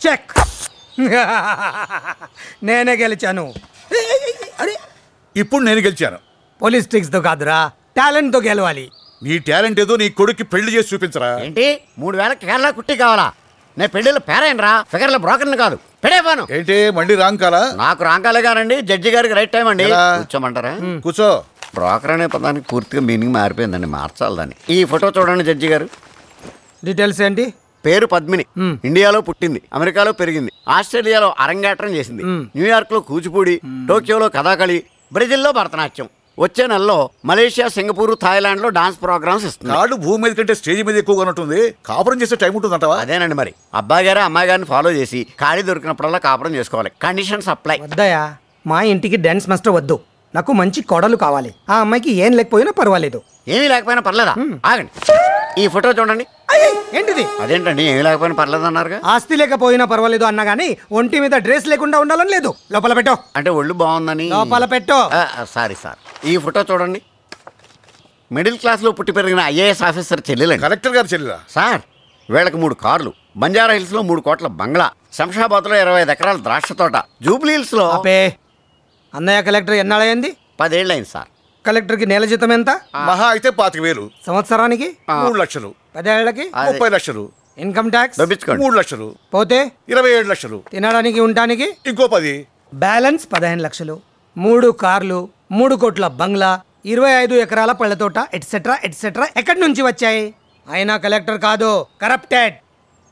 Check. నేనే గెలిచాను. అరే ఇప్పుడు నేను గెలిచాను. పొలిటిక్స్ తో కాదురా, టాలెంట్ తో గెలవాలి. నీ టాలెంట్ ఏదో నీ కొడుక్కి పెళ్లి చేసి చూపించరా. ఏంటి 3000 కేరళ కుట్టి కావాలా? నేను పెళ్లిలో పేరైనరా, ఫిగర్ల బ్రోకర్ని కాదు. పెడేపాను ఏంటి మండి రాంగ్ కాలా? నాకు రాంకాలే గారండి, జడ్జి గారికి రైట్ టైం అండి. కూర్చోమంటారా? కూర్చో. బ్రోకర్ అనే పదానికి పూర్తిగా మీనింగ్ మారిపోయిందండి, మార్చాలి దాన్ని. ఈ ఫోటో చూడండి జడ్జి గారు. డీటెయిల్స్ ఏంటి? పేరు పద్మిని, ఇండియాలో పుట్టింది, అమెరికాలో పెరిగింది, ఆస్ట్రేలియాలో అరంగేట్రం చేసింది, న్యూయార్క్ లో కూచిపూడి, టోక్యోలో కథాకళి, బ్రెజిల్లో భరతనాట్యం. వచ్చే నెలలో మలేషియా, సింగపూర్, థాయిలాండ్ లో డాన్స్ ప్రోగ్రామ్స్ ఇస్తుంది. కాళ్ళు భూమి మీద కంటే స్టేజ్ మీద ఎక్కువగా ఉన్నట్టుంది. కాపురం చేసే టైం ఉంటుందంటవా? అదేనండి మరి. అబ్బాయి గారు అమ్మాయి గారిని ఫాలో చేసి ఖాళీ దొరికినప్పుడల్లా కాపురం చేసుకోవాలి. Conditions apply. వద్దయా, మా ఇంటికి డాన్స్ మాస్టర్ వద్దు. నాకు మంచి కోడలు కావాలి. ఆ అమ్మాయికి ఏం లేకపోయినా పర్వాలేదు. ఏమీ లేకపోయినా పర్లేదా? ఆగండి, ఈ ఫోటో చూడండి. ఏంటిది? అదేంటండి ఏమీ లేకపోయినా పర్లేదు అన్నారుగా? ఆస్తి లేకపోయినా పర్వాలేదు అన్నా గానీ ఒంటి మీద డ్రెస్ లేకుండా ఉండాలని లేదు. లోపల పెట్టో. అంటే ఒళ్ళు బాగుందని. లోపల పెట్టో. సారీ సార్, ఈ ఫోటో చూడండి. మిడిల్ క్లాస్ లో పుట్టి పెరిగిన ఐఏఎస్ ఆఫీసర్ చెల్లెలండి. కలెక్టర్ గారు చెల్లెలా? సార్ వీళ్ళకి 3 కార్లు, బంజారా హిల్స్ లో 3 కోట్ల బంగ్లా, శంషాబాద్ లో 25 ఎకరాల ద్రాక్ష తోట, జూబ్లీ హిల్స్ లో. అన్నయ్య కలెక్టర్ ఎన్నాళ్ళయింది? 10 ఏళ్ళు అయింది సార్. కలెక్టర్ కి నెల జీతం ఎంత? మహా అయితే 25,000. సంవత్సరానికి 3 లక్షలు. 10 ఏళ్ళకి 30 లక్షలు. ఇన్కమ్ ట్యాక్స్ 3 లక్షలు. పోతే 27 లక్షలు. తినడానికి ఉండడానికి ఇంకో 10. బ్యాలెన్స్ 15 లక్షలు. 3 కార్లు, 3 కోట్ల బంగ్లా, 25 ఎకరాల పళ్ళ తోట, ఎట్సెట్రా ఎట్సెట్రా ఎక్కడి నుంచి వచ్చాయి? అయినా కలెక్టర్ కాదు, కరప్టెడ్.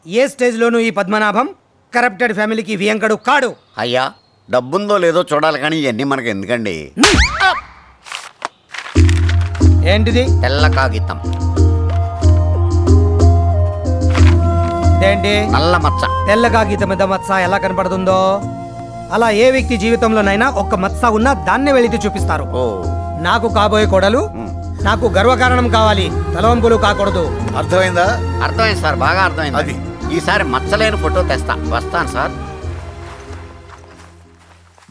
ఏ స్టేజ్ లోనూ ఈ పద్మనాభం కరప్టెడ్ ఫ్యామిలీకి వియంకడు కాడు. అయ్యా డబ్బుందో లేదో చూడాలి కానీ ఇవన్నీ మనకు ఎందుకండి? ఏంటిది? తెల్ల కాగితం. ఏంటి? నల్ల మచ్చ. తెల్ల కాగితం మీద మచ్చ ఎలా కనపడుతుందో అలా ఏ వ్యక్తి జీవితంలోనైనా ఒక్క మచ్చ ఉన్నా దాన్నే వెళితే చూపిస్తారు. నాకు కాబోయే కోడలు నాకు గర్వకారణం కావాలి, తలవంపులు కాకూడదు. అర్థమైందా? అర్థమైంది సార్, బాగా అర్థమైంది. అది ఈసారి మచ్చలేని ఫోటో తెస్తా. వస్తాను సార్.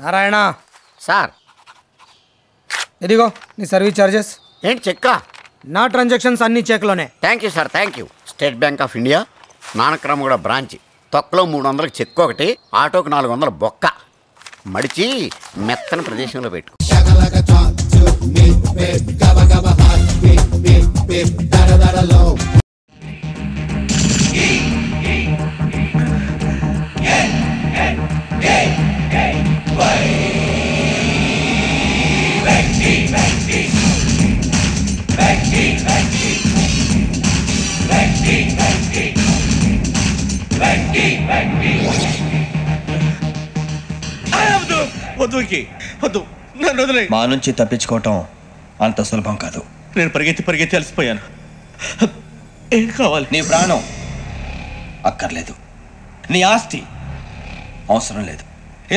నారాయణ సార్ ఇదిగో నీ సర్వీస్ చార్జెస్. ఏంటి చెక్కా? నా ట్రాన్సాక్షన్స్ అన్ని చెక్లోనే. Thank you sir, thank you. State Bank of India Nanakramguda branch. తొక్కలో 300 చెక్ ఒకటి, ఆటోకి 400 బొక్క. మడిచి మెత్తని ప్రదేశంలో పెట్టుకో. మా నుంచి తప్పించుకోవటం అంత సులభం కాదు. నేను పరిగెత్తి అలసిపోయాను. ఏం కావాలి? నీ ప్రాణం అక్కర్లేదు, నీ ఆస్తి అవసరం లేదు.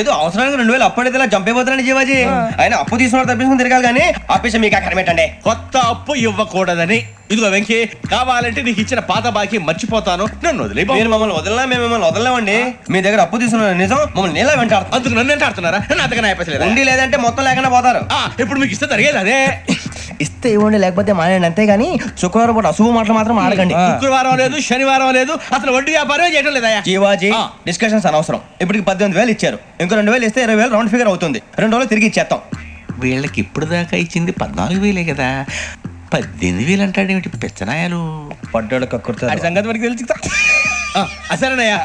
ఏదో అవసరానికి 2000 అప్పుడైతే ఇలా చంపేపోతున్నాను జీవాజీ. ఆయన అప్పు తీసుకున్న తప్పించుకుని తిరగాలి కానీ ఆపేసి మీకు అక్కడ పెట్టండి. కొత్త అప్పు ఇవ్వకూడదని. ఇదిగో వెంకీ, కావాలంటే నీకు ఇచ్చిన పాత బాకీ మర్చిపోతాను, నన్ను వదిలే. మీరు మమ్మల్ని వదలనా? మేము మిమ్మల్ని వదలలేమండి. మీ దగ్గర అప్పు తీసుకున్న నిజం మమ్మల్ని నీలా వెంటాడుతుంది. అందుకు నన్ను వెంటాడుతున్నారా? నన్ను అంతగా నాయపసలేదు. ఉండి లేదంటే మొత్తం లేకుండా పోతారు. ఇప్పుడు మీకు ఇస్తే జరిగేది అదే. ఇస్తే ఇవ్వండి, లేకపోతే మానేయండి, అంతేగాని శుక్రవారం పూట అశుభ మాటలు మాత్రం ఆడకండి. శుక్రవారం లేదు, శనివారం లేదు, అసలు వడ్డీ వ్యాపారమే చేయడం లేదా? జీవాజీ డిస్కషన్స్ అనవసరం. ఇప్పటికి 18,000 ఇచ్చారు, ఇంకో 2,000 ఇస్తే 20,000 రౌండ్ ఫిగర్ అవుతుంది. 2 రోజులు తిరిగి ఇచ్చేస్తాం. వీళ్ళకి ఇప్పుడు దాకా ఇచ్చింది 14,000 కదా, 18,000 అంటాడేమిటి పెచ్చనాయాలు? పడ్డాడు కక్కుర్తాడు. సంగతి వరకు తెలిసి అసలేనయ్యా,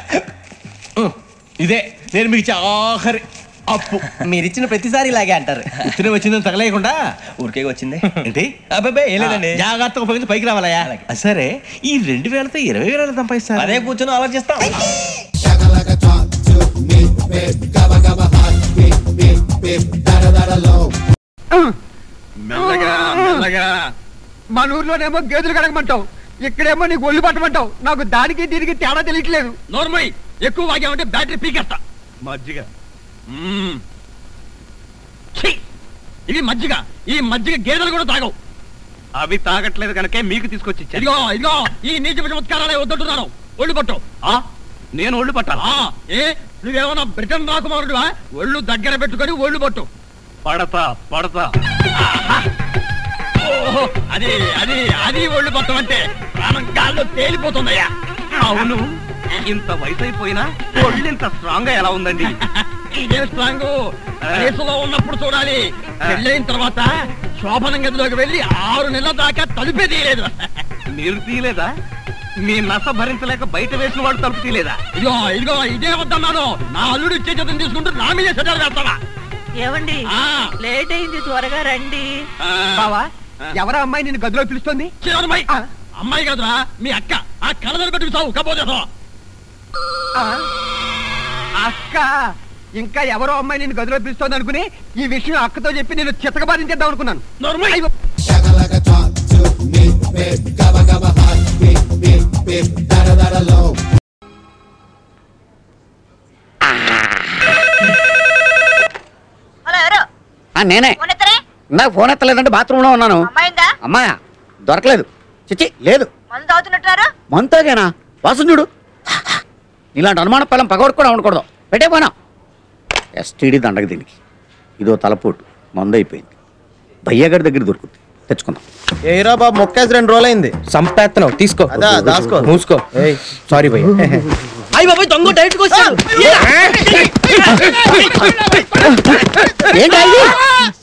ఇదే నేను మీకు ఇచ్చే ఆఖరి అప్పు. మీరు ఇచ్చిన ప్రతిసారి ఇలాగే అంటారు. ఇతనే వచ్చిందని తగలేయకుండా ఊరికే వచ్చింది ఏంటి? అబ్బాయి ఏం లేదండి, జాగ్రత్తగా ఉపయోగించి పైకి రావాలయ్యా. సరే, ఈ 2,000తో 20,000 సంపాదిస్తారు. అదే కూర్చొని ఆలోచిస్తాం. మెల్లగా మెల్లగా. మన ఊర్లోనేమో గేదెలు కడగమంటావు, ఇక్కడేమో నీకు ఒళ్ళు పట్టమంటావు. నాకు దానికి దీనికి తేడా తెలియట్లేదు. నోర్మై, ఎక్కువ వాగామంటే బ్యాటరీ పీకేస్తా. మజ్జిగ, ఇది మజ్జిగ. ఈ మజ్జిగ గేదెలు కూడా తాగవు. అవి తాగట్లేదు కనుకే మీకు తీసుకొచ్చి ఇదిగో ఇదిగో ఈ నీచ చమత్కారాలే వద్దంటున్నాను. ఒళ్ళు పట్టు. నేను ఒళ్ళు పట్టాలా? ఏ నువ్వేమన్నా బ్రిటన్ రాకుమారుడువా? ఒళ్ళు దగ్గర పెట్టుకొని ఒళ్ళు పట్టు. పడతా పడతా. ఓహో, అది అది అది ఒళ్ళు పట్టం అంటే ప్రాణం గాల్లో తేలిపోతుందయ్యా. అవును, ఇంత వయసు అయిపోయినా ఒళ్ళు ఇంత స్ట్రాంగ్ గా ఎలా ఉందండి? ఇదే స్ట్రాంగ్ వయసులో ఉన్నప్పుడు చూడాలి, పెళ్ళైన తర్వాత శోభనం గదిలోకి వెళ్ళి 6 నెలల దాకా తలుపే తీయలేదు. మీరు తీయలేదా? మీ నస భరించలేక బయట వేసిన వాడు తలుపు తీయలేదా? ఇదిగో ఇదే వద్దన్నాను. నా అల్లుడు ఇచ్చే చేతం తీసుకుంటూ నా మీదే సెటర్ వేస్తావా? ఏమండి లేట్ అయింది, త్వరగా రండి. బావా, ఎవరా అమ్మాయి నిన్ను గదిలో పిలుస్తుంది? అమ్మాయి కదరా మీ అక్క. ఆ కళ్ళ పెట్టి సావు కపోతే అక్క. ఇంకా ఎవరో అమ్మాయి నిన్ను గదిలో పిలుస్తోంది అనుకుని ఈ విషయం అక్కతో చెప్పి నేను చితకబాధించేద్దాం అనుకున్నాను. నేనే. నాకు ఫోన్ ఎత్తలేదంటే బాత్రూమ్ లో ఉన్నాను. అమ్మాయా దొరకలేదు. చిచ్చి లేదు. మంతాగేనా? వాసన చూడు. ఇలాంటి అనుమాన పిల్లం పగవరకు కూడా ఉండకూడదు. పెట్టే పోనా ఎస్టీడీ దండగ దీనికి. ఇదో తలపోటు మందు అయిపోయింది. భయ్యగారి దగ్గర దొరుకుతుంది, తెచ్చుకుందాం. ఏరా బాబు, మొక్కేసి 2 రోజులు అయింది. సంపేత్తనం తీసుకో. అదా దాసుకో, మూసుకో. సారీ భయ్య. అయ్యి బాబాయ్, దొంగ డైరెక్ట్గా వచ్చాడు.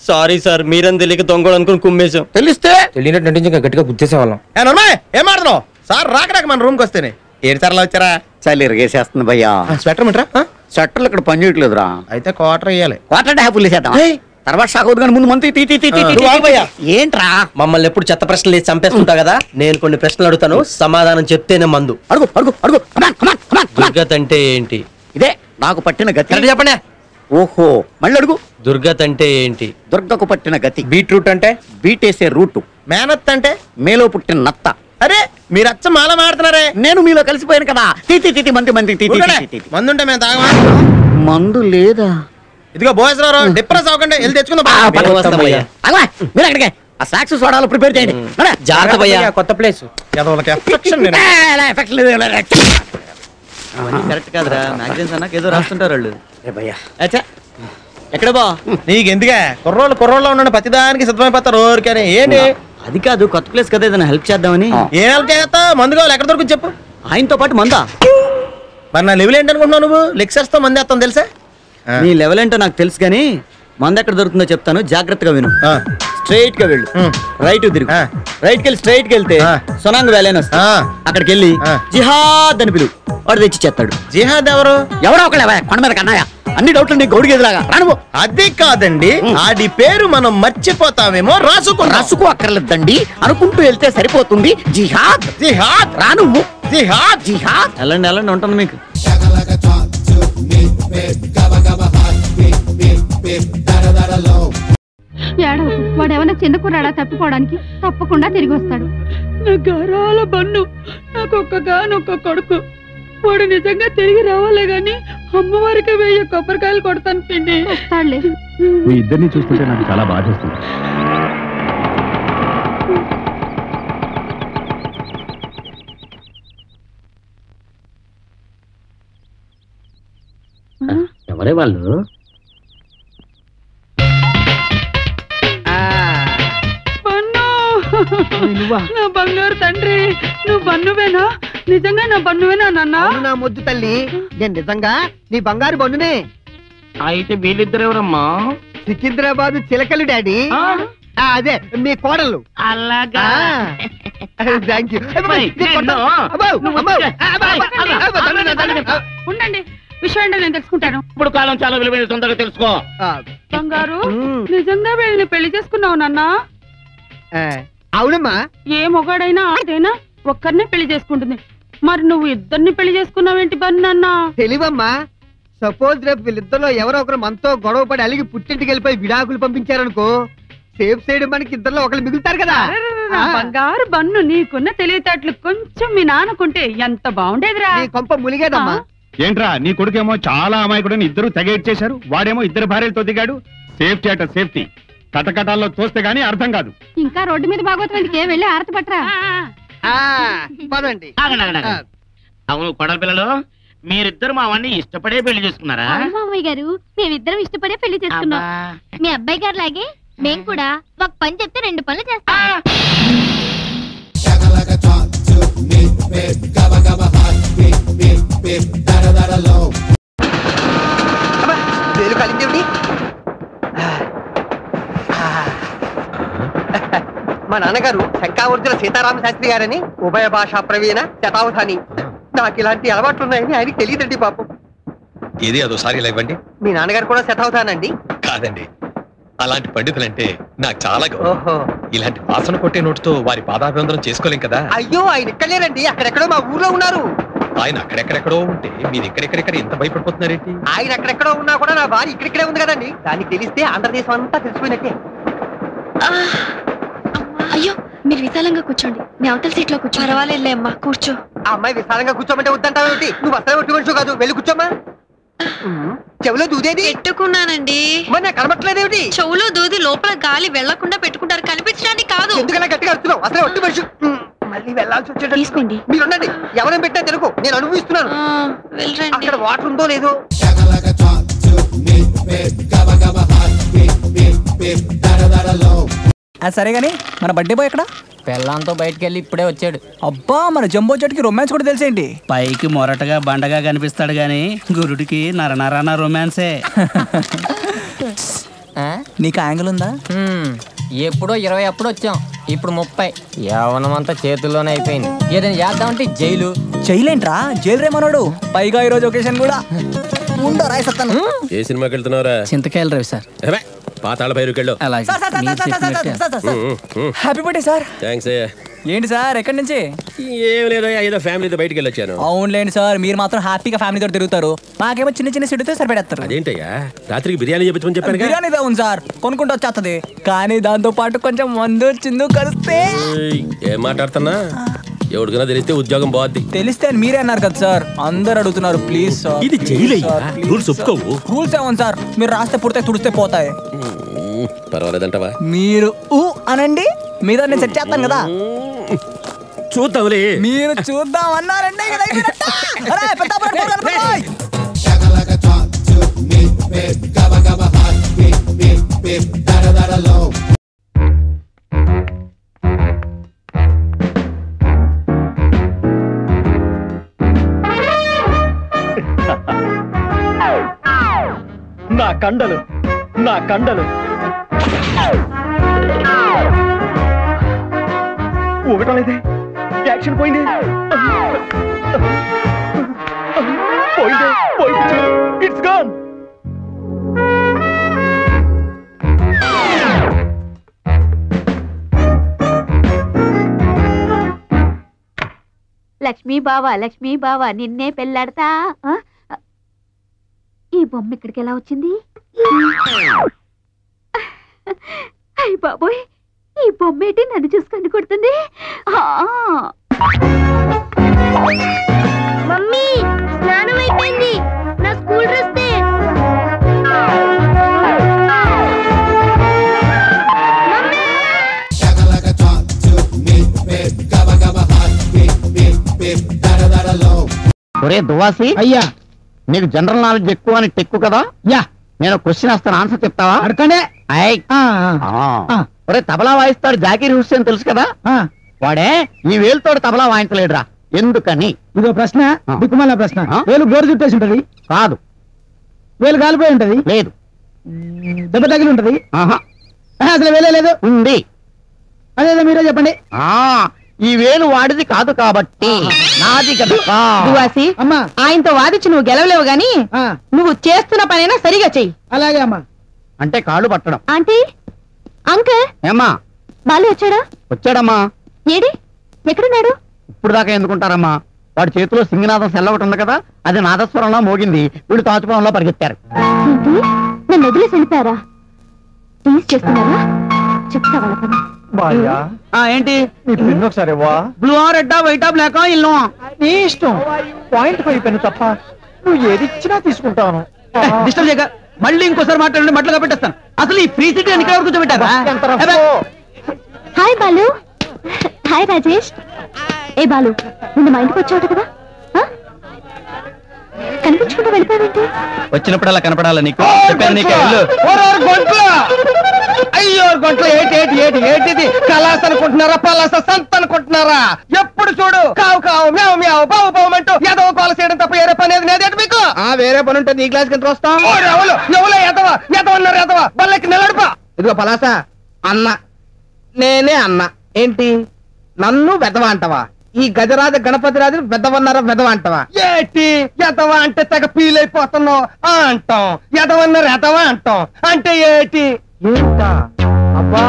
సారీ సార్, మీరని తెలియక దొంగలు అనుకుని కుమ్మేశాం. తెలియనట్టు నటించి గట్టిగా గుర్తేసేవాళ్ళం. ఏం ఆడుతున్నావు సార్? రాకరాక మన రూమ్కి వస్తేనే ఏడు సార్లు వచ్చారా? చలి ఇరగేసేస్తుంది భయ్యా. స్వెటర్ మిట్రా? స్వెటర్లు ఇక్కడ పని చేయట్లేదురా. అయితే క్వార్టర్ వేయాలి. క్వార్టర్ అంటే హ్యాపీలు వేసేద్దాం. తర్వాత షాక్ అవుతుంది కానీ ముందు మంత్ ఏంట్రా? మమ్మల్ని ఎప్పుడు చెత్త ప్రశ్నలు వేసి చంపేస్తుంటా కదా. నేను కొన్ని ప్రశ్నలు అడుగుతాను, సమాధానం చెప్తేనే మందు. అడుగు అడుగు అడుగు. దుర్గత్ అంటే ఏంటి? ఇదే నాకు పట్టిన గతి. చెప్పండి. ఓహో, మళ్ళీ అడుగు. దుర్గత్ అంటే ఏంటి? దుర్గకు పట్టిన గతి. బీట్రూట్ అంటే? బీటేసే రూటు. మేనత్ అంటే? మేలో పుట్టిన నత్త. అరే మీరు అచ్చ మాల మాడుతున్నారే. నేను మీలో కలిసిపోయాను కదా. తీతి మంది మందుంటే మేము తాగమా? మందు లేదా? ఇదిగో భోజరావు, డిప్రెస్ అవ్వకండి, వెళ్ళి తెచ్చుకుందాం. మీరు అక్కడికే ఆ సాక్స్ సోడాలు ప్రిపేర్ చేయండి. జాగ్రత్త భయ్యా, కొత్త ప్లేస్. కరెక్ట్ కాదురా, మ్యాగజైన్స్ అన్నాక ఏదో రాస్తుంటారు వాళ్ళు. ఎక్కడ బా నీకెందుకే? కుర్రోళ్ళు ఉన్నాడు, ప్రతిదానికి సిద్ధమైపోతారు ఊరికని. ఏంటి అది కాదు, కొత్త ప్లేస్ కదా, ఏదైనా హెల్ప్ చేద్దామని. ఏం హెల్ప్ చేస్తా? మందు కావాలి, ఎక్కడ దొరుకుతుంది చెప్పు. ఆయనతో పాటు మందా? మరి నా లెవెల్ ఏంటనుకుంటున్నావు నువ్వు? లెక్చర్స్ తో మంది వేస్తాను తెలుసా? నీ లెవెల్ ఏంటో నాకు తెలుసు కానీ మంద ఎక్కడ దొరుకుతుందో చెప్తాను, జాగ్రత్తగా విను. స్ట్రైట్ గా వెళ్ళు, రైట్ తిరుగు. రైట్ కి వెళ్ళి స్ట్రైట్ కి వెళ్తే సొనాంగ్ వ్యాలీ అని వస్తా. అక్కడికి వెళ్ళి జిహాద్ అని పిలువు, వాడు తెచ్చి చేస్తాడు. జిహాద్ ఎవరో ఒకళ్ళ కొండ మీద కన్నాయ. అన్ని డౌట్లు నీ గౌడి గేదిలాగా రాను. అది కాదండి, ఆడి పేరు మనం మర్చిపోతామేమో. రాసుకో అక్కర్లేదండి, అనుకుంటూ వెళ్తే సరిపోతుంది. జిహాద్ జిహాద్ రాను. జిహాద్ జిహాద్. వెళ్ళండి ఉంటుంది మీకు. వాడేమన్నా చిన్న కుర్రాడా తప్పిపోవడానికి? తప్పకుండా తిరిగి వస్తాడు. నా గరాల బన్ను, నాకు ఒక్కగానొక్క కొడుకు. వాడు నిజంగా తిరిగి రావాలే గాని అమ్మవారికి 1000 కొబ్బరికాయలు కొడతాను పిండి. వస్తాడులే. మీ ఇద్దరిని చూస్తుంటే నాకు చాలా బాధేస్తుంది. ఎవరే వాళ్ళు? నా బంగారు తండ్రి, నువ్వు బన్నువేనా? నిజంగా నా బన్నువేనా నాన్న? నా ముద్దు తల్లి, నేను నిజంగా నీ బంగారు బన్నునే. అయితే వీళ్ళిద్దరు ఎవరమ్మా? సికింద్రాబాద్ చిలకలు డాడీ. అదే మీ కోడలు. అలాగా. Thank you. ఉండండి, విషయం నేను తెలుసుకుంటాను. ఇప్పుడు కాలం చాలా విలువైన, తొందరగా తెలుసుకో. బంగారు, నిజంగా వీళ్ళని పెళ్లి చేసుకున్నావు నాన్న? అవునమ్మా. ఏ మొగాడైనా ఆడైనా ఒక్కరినే పెళ్లి చేసుకుంటుంది. మరి నువ్వు ఇద్దరిని పెళ్లి చేసుకున్నావేంటి బన్నా? తెలివమ్మా. సపోజ్ రేపు వీళ్ళిద్దరిలో ఎవరో ఒకరు మనతో గొడవ పడి అలిగి పుట్టింటికి వెళ్ళిపోయి విడాకులు పంపించారనుకో, సేఫ్ సైడ్ మనకి ఇద్దరిలో ఒకరు మిగులుతారు కదా. బంగారు బన్ను, నీకున్న తెలివితేటలు కొంచెం మీ నాన్నకుంటే ఎంత బాగుండేదిరా. నీ కొంప ములిగేదమ్మా. ఏంట్రా, నీ కొడుకేమో చాలా అమాయకుడని ఇద్దరు తెగేట్ చేశారు, వాడేమో ఇద్దరు భార్యలతో దిగాడు. సేఫ్టీ అట సేఫ్టీ. కటకటాల్లో చూస్తే గానీ అర్థం కాదు. ఇంకా రోడ్డు మీద భాగవతానికి వెళ్ళి ఆరతి పట్టరా. పదండి. అవును కొడల పిల్లలు, మీరిద్దరు మా వాడిని ఇష్టపడే పెళ్లి చేసుకున్నారా? మామయ్య గారు, మేమిద్దరం ఇష్టపడే పెళ్లి చేసుకున్నాం. మీ అబ్బాయి గారు లాగే మేము కూడా ఒక పని చెప్తే 2 పనులు చేస్తాం. మా నాన్నగారు శంకావర్జున సీతారామ శాస్త్రి గారని ఉభయ భాషా ప్రవీణ శతావధాని. నాకు ఇలాంటి అలవాట్లు ఉన్నాయని ఆయనకి తెలియదండి పాపం. ఏది అదోసారి ఇలా ఇవ్వండి. మీ నాన్నగారు కూడా శతావధానండి? కాదండి, అలాంటి పండితులంటే నాకు చాలా గౌరవం. ఇలాంటి వాసన కొట్టే నోటుతో వారి పాదాభివందనం చేసుకోలేం కదా. అయ్యో, ఆయన ఇక్కడ లేరండి, అక్కడెక్కడో మా ఊర్లో ఉన్నారు. ఆయన అక్కడెక్కడెక్కడో ఉంటే మీరు ఎక్కడెక్కడెక్కడ ఎంత భయపడిపోతున్నారేంటి? ఆయన అక్కడెక్కడో ఉన్నా కూడా నా భార్య ఇక్కడిక్కడే ఉంది కదండి. దానికి తెలిస్తే ఆంధ్రదేశం అంతా తెలిసిపోయినట్టే. అయ్యో, మీరు విశాలంగా కూర్చోండి, నేను అవతల సీట్ లో కూర్చో. పర్వాలేదులే అమ్మా, కూర్చో. ఆ అమ్మాయి విశాలంగా కూర్చోమంటే వద్దంటావేమిటి? నువ్వు అసలు ఒట్టి మనిషి కాదు, వెళ్ళి కూర్చోమ్మా. చెవులో దూదేది పెట్టుకున్నానండి. మరి నాకు కనబట్టలేదేమిటి? చెవులో దూది లోపల గాలి వెళ్లకుండా పెట్టుకుంటారు, కనిపించడానికి కాదు. ఎందుకలా గట్టిగా అరుస్తున్నావు? అసలు ఒట్టి మనిషి. మళ్ళీ వెళ్ళాల్సి వచ్చేటట్టు తీసుకోండి. మీరుండండి, ఎవరైనా పెట్టా తెలుగు, నేను అనుభవిస్తున్నాను. అక్కడ వాటర్ ఉందో లేదో. సరే గాని మన బర్త్డే బాయ్ ఎక్కడ? పెళ్ళాంతో బయటకు వెళ్ళి ఇప్పుడే వచ్చాడు. అబ్బా, మన జంబో చెట్టుకి రొమాన్స్ కూడా తెలిసేంటి? పైకి మొరటగా బండగా కనిపిస్తాడు గాని గురుడికి నరనరాన రొమాన్సే. నీకు యాంగిల్ ఉందా? ఎప్పుడో 20 అప్పుడు వచ్చాం, ఇప్పుడు 30. యవ్వనమంతా చేతుల్లోనే అయిపోయింది. ఏదైనా చేద్దామంటే జైలు. జైలేంట్రా, జైలు రేమన్నాడు. పైగా ఈరోజు ఒకేషన్ కూడా ఉండో రాయిస్తాను. ఏ సినిమాకి వెళ్తున్నారా? చింతకాయలు రవి సార్. పాతాళ భైరుకెళ్ళు. Happy birthday sir. థ్యాంక్స్. ఏంటి సార్, ఎక్కడి నుంచి? ఏం లేదా, ఏదో ఫ్యామిలీతో బయటకు వెళ్ళొచ్చాను. అవునులేండి సార్, మీరు మాత్రం హ్యాపీగా ఫ్యామిలీతో తిరుగుతారు. మాకేమో చిన్న చిన్న సిడితో సరిపెడతారు. అదేంటయ్యా, రాత్రికి బిర్యానీ చెప్పించమని చెప్పాను. బిర్యానీ ఉంది సార్, కొనుక్కుంటూ వచ్చేస్తుంది. కానీ దాంతో పాటు కొంచెం మందు చిందు కలిస్తే. ఏం మాట్లాడుతున్నా? ఎవరికైనా తెలిస్తే ఉద్యోగం బాగుద్ది. తెలిస్తే అని మీరే అన్నారు కదా సార్, అందరు అడుగుతున్నారు. ప్లీజ్ సార్, ఇది జైలయ్యా, రూల్స్ ఒప్పుకోవు. రూల్స్ ఏమో సార్, మీరు రాస్తే పుడితే తుడిస్తే పోతాయి. పర్వాలేదంటవా? మీరు అనండి, మీద నేను సెట్ చేస్తాను కదా. చూద్దాంలే. మీరు చూద్దాం అన్నారంటే నా కండలు, నా కండలు ఊగటం లేదే. యాక్షన్ పోయింది, పోయింది, పోయింది. It's gone. లక్ష్మీ బావా నిన్నే పెళ్ళాడతా. ఈ బొమ్మ ఇక్కడికి ఎలా వచ్చింది? అయ్య బాబోయ్, ఈ బొమ్మ ఏంటి నన్ను చూసుకొని కొడుతుంది? మమ్మీ, స్నానం అయిపోయింది, నా స్కూల్ డ్రెస్ తే. ఒరే దువాసి, అయ్యా నీకు జనరల్ నాలెడ్జ్ ఎక్కువ అని టెక్కు కదా. యా, నేను క్వశ్చన్ వస్తాను, ఆన్సర్ చెప్తావా? అడకండి. ఒరే తబలా వాయిస్తాడు జాకీర్ హుస్సేన్ తెలుసు కదా, వాడే ఈ వేలుతోడు తబలా వాయించలేడురా, ఎందుకని? ఇదో ప్రశ్న, దిక్కుమాల ప్రశ్న. వేలు గోరు చుట్టేసి ఉంటది కాదు, వేలు కాలిపోయి ఉంటది లేదు, దెబ్బ తగిలి ఉంటది అసలు వేలే లేదు ఉంది. అదేదో మీరే చెప్పండి. ఈ వేలు వాడిది కాదు కాబట్టి నాది కదా. దువాసి, అమ్మా ఆయనతో వాదించి నువ్వు గెలవలేవు గాని నువ్వు చేస్తున్న పనైనా సరిగా చెయ్యి. అలాగే అమ్మా. అంటే కాళ్ళు పట్టడం. ఆంటీ, అంకుల్, ఏమ్మా బాలు వచ్చాడా? వచ్చాడమ్మా. ఏడి, ఎక్కడున్నాడు? ఇప్పుడు దాకా ఎందుకుంటారమ్మా, వాడి చేతిలో సింగనాథం సెల్ల ఒకటి ఉంది కదా, అది నాదస్వరంలో మోగింది, వీడు తాచుపాలంలో పరిగెత్తారు. నన్ను వదిలేసి వెళ్ళిపోయారా? టీస్ చేస్తున్నారా? చెప్తా వాళ్ళ పని. ఏంటి ఒకసారి బ్లూ రెడ్డా వైటా బ్లాకా ఇల్లు నీ ఇష్టం. పాయింట్ 5 పెన్ను తప్ప నువ్వు ఏది ఇచ్చినా తీసుకుంటాను. డిస్టర్బ్ చేయక, మళ్ళీ ఇంకోసారి మాట్లాడండి, మట్లుగా పెట్టేస్తాను. అసలు ఈ ఫ్రీ సిటీ ఎన్ని వరకు కూర్చోబెట్టారా? హాయ్ బాలు. హాయ్ రాజేష్. ఏ బాలు, నిన్న మా ఇంటికి వచ్చావు కదా, కనిపించకుండా వెళ్ళిపోయావేంటి? వచ్చినప్పుడు అలా కనపడాలా నీకు? అయ్యో గొంట్లో ఏంటిది? కలాస్ అనుకుంటున్నారా, పలాస సంత అనుకుంటున్నారా? ఎప్పుడు చూడు కావు కావు మ్యావు మ్యావు బావు బావు అంటూ ఏదో కాల చేయడం తప్ప వేరే పని ఏది లేదేంటి మీకు? వేరే పని ఉంటే నీ క్లాస్ కింద వస్తాం. ఎవరో ఎదవన్నారు, ఎదవా బల్లకి నిలడుపా. ఇదిగో పలాస అన్న, నేనే అన్న, ఏంటి నన్ను వెధవ అంటవా? ఈ గజరాజ గణపతి రాజు వెధవన్నారా వెధవ అంటవా? ఏంటి ఎదవ అంటే తెగ ఫీల్ అయిపోతున్నావు అంటాం, ఎదవన్నారు ఎదవ అంటాం అంటే ఏంటి? ఏంటా అబ్బా,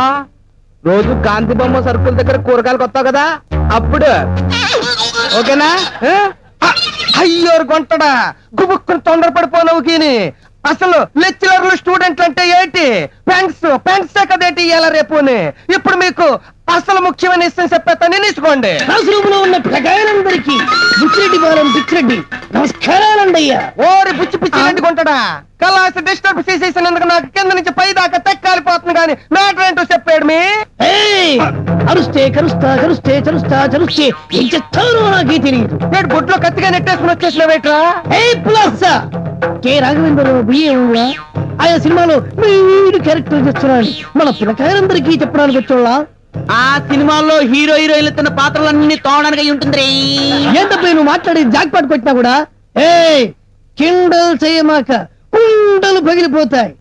రోజు గాంధీ బొమ్మ సరుకుల దగ్గర కూరగాయలు కొత్తావు కదా, అప్పుడు ఓకేనా? అయ్యోరు కొంటడా గుబుక్కుని తొందరపడిపోనవు కీని. అసలు లెక్చరర్లు స్టూడెంట్లు అంటే ఏంటి? పెన్స్ కదేంటి ఇయ్యాల రేపుని. ఇప్పుడు మీకు అసలు ముఖ్యమైన విషయం చెప్పేస్తాను, తీసుకోండి. రూములో ఉన్న ప్రజలందరికీ బుచ్చిరెడ్డి బాలం పిచ్చిరెడ్డి నమస్కారాలండి అయ్యా. ఓరి బుచ్చి పిచ్చి రెడ్డి కొంటడా కలాసి డిస్టర్బ్ చేసేసినందుకు నాకు కింద నుంచి పై దాకా తెక్కాలిపోతుంది కానీ మ్యాటర్ ఏంటో చెప్పాడు మీ. అరుస్తే కరుస్తా కరుస్తే చరుస్తా చరుస్తే ఏం చెప్తానో నాకే తెలియదు. నేను గుడ్లో కత్తిగా నెట్టేసుకుని వచ్చేసినవేట్రా? కె రాఘవేంద్రరావు బియ్యంగా ఆయా సినిమాలో మీరు క్యారెక్టర్ చేస్తున్నాడు. మన పిల్లకాయలందరికీ చెప్పడానికి వచ్చోళ్ళ ఆ సినిమాల్లో హీరో హీరోయిన్లు తన పాత్రలన్నీ తోడడానికి ఉంటుంది. ఏంటప్పుడు నువ్వు మాట్లాడి జాక్పాట్ కొట్టినా కూడా కిండల్ చేయమాక కుండలు పగిలిపోతాయి.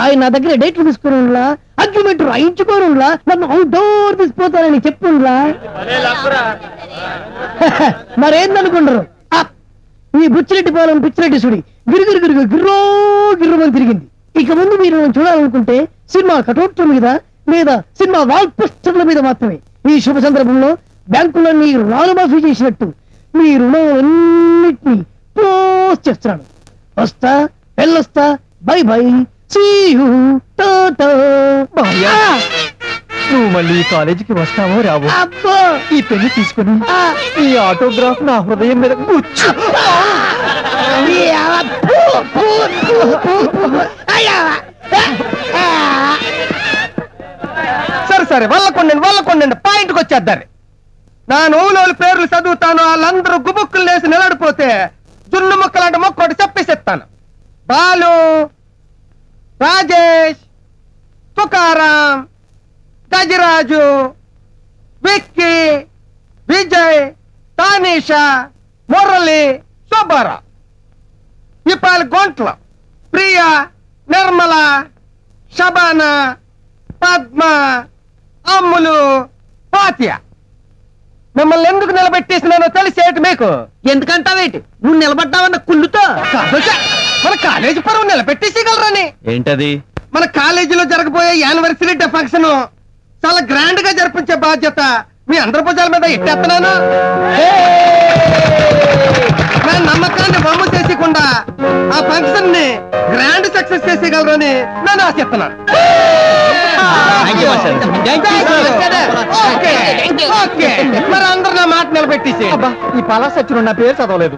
ఆయన నా దగ్గర డేట్లు తీసుకోనులా, అగ్రిమెంట్ రాయించుకోనులా, నన్ను అవుట్డోర్ తీసిపోతానని చెప్పులా. మరేందనుకుంటారు? ఈ బుచ్చిరెడ్డి పాలెం పిచ్చిరెడ్డి సుడి గిరిగిరి గిరిగి గిర్రో గిర్రమని తిరిగింది. ఇక ముందు మీరు చూడాలనుకుంటే సినిమా కటౌట్ల మీద లేదా సినిమా వాల్ పోస్టర్ల మీద మాత్రమే. ఈ శుభ సందర్భంలో బ్యాంకులన్నీ రుణాలు మాఫీ చేసినట్టు మీ రుణాలన్నిటినీ పోస్ట్ చేస్తున్నాను. వస్తా, వెళ్ళొస్తా, bye bye, see you, tata. నువ్వు మళ్ళీ కాలేజీకి వస్తావో రావో, అబ్బో ఈ పెళ్లి తీసుకుని ఈ ఆటోగ్రాఫ్ నా హృదయం మీద కూర్చో. సరే సరే వల్లకొండండి పాయింట్కి వచ్చేద్దారు. నా నోవులోని పేర్లు చదువుతాను, వాళ్ళందరూ గుబుక్కులు లేసి నిలబడిపోతే జున్ను ముక్కలాంటి మొక్కోటి చెప్పేసేస్తాను. బాలు, రాజేష్, తుకారాం, గజరాజు, విక్కీ, విజయ్, తానీషా, మురళి, సుబ్బారావు. ఇపాలి గొంట్ల, ప్రియా, నిర్మల, షబానా, పద్మ, అమ్ములు, పాత్య. మిమ్మల్ని ఎందుకు నిలబెట్టేసినానో తెలిసేటి మీకు? ఎందుకంటావేటి? నువ్వు నిలబడ్డావన్న కుళ్ళుతో మన కాలేజీ పరువు నిలబెట్టేసేయగలరని. ఏంటది? మన కాలేజీలో జరగబోయే యానివర్సరీ డే ఫంక్షన్ చాలా గ్రాండ్ గా జరిపించే బాధ్యత మీ అందరి భుజాల మీద ఎట్టేస్తున్నాను. నా నమ్మకాన్ని బొమ్మ చేసేయకుండా ఆ ఫంక్షన్ ని గ్రాండ్ సక్సెస్ చేసేయగలరని నేను ఆశిస్తున్నాను. మరి అందరు నా మాట నిలబెట్టేసి. ఈ పలా సచ్చిన నా పేరు చదవలేదు.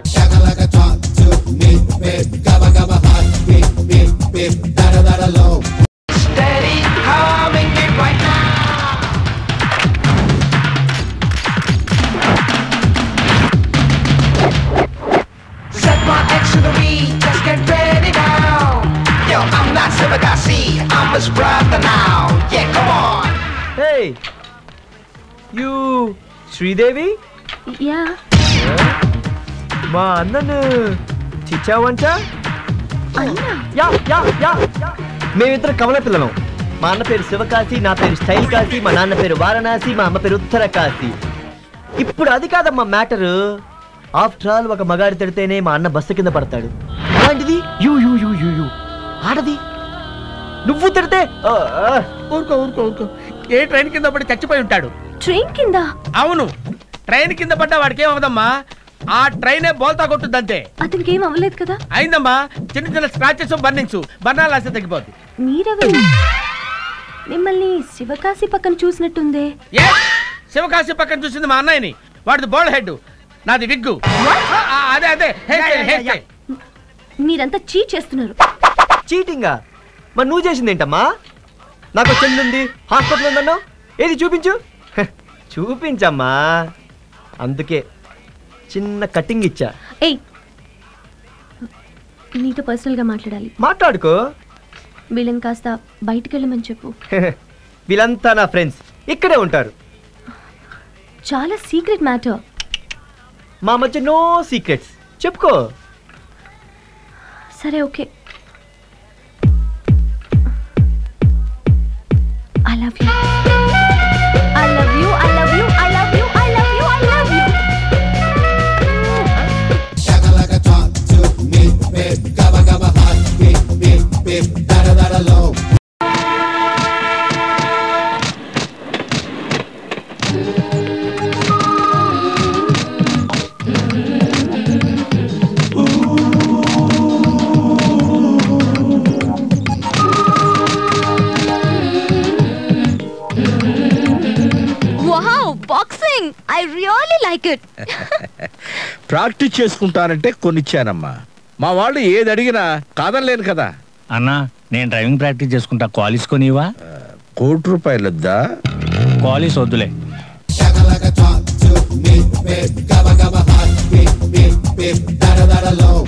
శ్రీదేవి, మా అన్నను చిచ్చావంటా? మేమిద్దరు కమల పిల్లలం. మా అన్న పేరు శివకాశి, నా పేరు స్టైల్ కాశీ, మా నాన్న పేరు వారణాసి, మా అమ్మ పేరు ఉత్తర కాశీ. ఇప్పుడు అది కాదమ్మా మ్యాటరు. ఆఫ్టర్ ఆల్ ఒక మగాడి తిడితేనే మా అన్న బస్సు కింద పడతాడు. అలాంటిది you you you you you ఆడది నువ్వు తిడితే ఊరుకో. ఏ ట్రైన్ కింద పడి చచ్చిపోయి ఉంటాడు. ట్రైన్ కింద? అవును, ట్రైన్ కింద పడ్డ వాడికి ఏమవుదమ్మా? ఆ ట్రైనే బోల్తా కొట్టుద్దంతే. అతనికి ఏం అవ్వలేదు కదా? అయిందమ్మా, చిన్న చిన్న స్క్రాచెస్ బర్ణాలు రాస్తే తగ్గిపోద్ది. మీరెవరు? మిమ్మల్ని శివకాశి పక్కన చూసినట్టుందే. శివకాశి పక్కన చూసింది మా అన్నయ్యని. వాడిది బోల్డ్ హెడ్, నాది విగ్గు. అదే మీరంతా చీట్ చేస్తున్నారు. చీటింగా? మరి నువ్వు చేసింది ఏంటమ్మా? నాకు చెల్లి ఉంది, హాస్పిటల్ ఉందన్నావు. ఏది చూపించు. చూపించమ్మా. అందుకే చిన్న కటింగ్ ఇచ్చా. ఏయ్, నీతో పర్సనల్ గా మాట్లాడాలి. మాట్లాడుకో. వీళ్ళని కాస్త బయటికి వెళ్ళమని చెప్పు. వీళ్ళంతా నా ఫ్రెండ్స్, ఇక్కడే ఉంటారు. చాలా సీక్రెట్ మ్యాటర్. మా మధ్య నో సీక్రెట్స్. చెప్పుకో. సరే, okay. I love you. Boxing. I really like it. Practice చేసుకుంటానంటే కొనిచ్చానమ్మా. మా వాళ్ళు ఏది అడిగినా కాదనలేను కదా. అన్నా నేను డ్రైవింగ్ ప్రాక్టీస్ చేసుకుంటా, క్వాలిస్ కొనివా? ₹1,00,000 వద్దా? క్వాలిస్ వద్దులే. Gabba gabba hot, beep beep beep, da da da da low.